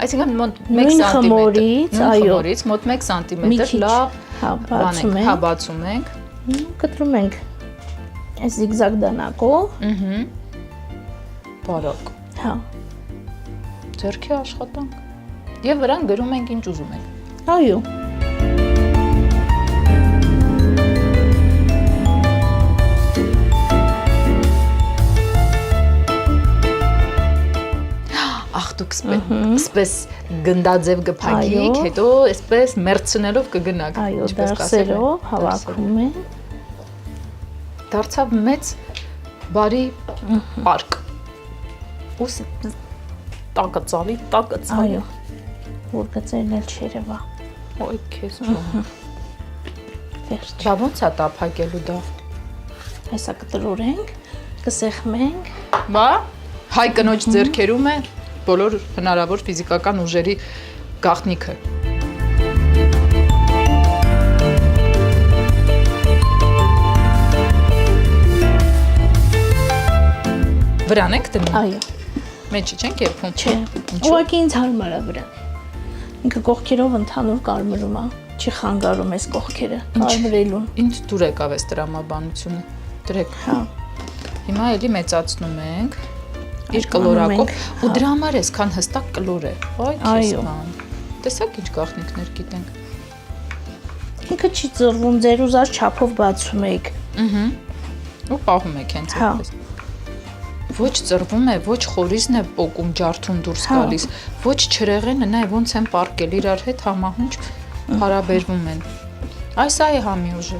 Այսինքն մոտ 1 Նույն սանտիմետր։ խմորից, այո։ Խմորից մոտ 1 սանտիմետր լավ բացում հա ենք, բացում ենք։ կտրում ենք այս զիգզագ դանակով, Բարակ։ հա, Ձեռքի աշխատանք։ Եվ վրան գրում ենք ինչ ուզում ենք։ այո, Ախ դուք սպես գնդաձև գփակիկ, հետո այսպես մերցնելով կգնաք, այո, դարսերով հավաքում ենք, Դարձավ մեծ բարի պարկ։ Ու տակը ծալի։ այո, որ գծերն էլ չերևա, Ոյ քեզ ջան։ վերջ, Դա ո՞նց է տափակելու դա։ այսա կտրորենք, կսեղմենք, Բա հայ կնոջ ձեռքերում է բոլոր հնարավոր ֆիզիկական ուժերի գաղտնիքը։ Վրան եք դնում։ այո, Մեջի չենք երբում։ չէ, ուղղակի ինձ հարմար է վրան, ինքը կողքերով ընդհանուր կարմրում է, չի խանգարում այս կողքերը, կարմրելուն, Ինչ դուր եկավ այս տրամաբանությունը։ Դրեք։ հա, Հիմա էլի մեծացնում ենք իր Անում կլորակով ենք, ու դրա համար այսքան հստակ կլոր է։ Այ քեզ Այո։ բան։ Տեսակ ինչ գաղտնիքներ գիտենք։ ինքը չի ծռվում, ձեր ուզած չափով բացում եք, Ու պահում եք հենց Հա։ այդպես։ Ոչ ծռվում է, ոչ խորիզն է պոկում ջարդում դուրս Հա։ գալիս, ոչ չրեղենը, նայ ոնց են պարկել իրար հետ համահունչ հարաբերվում են։ Այս այ համի ուժը։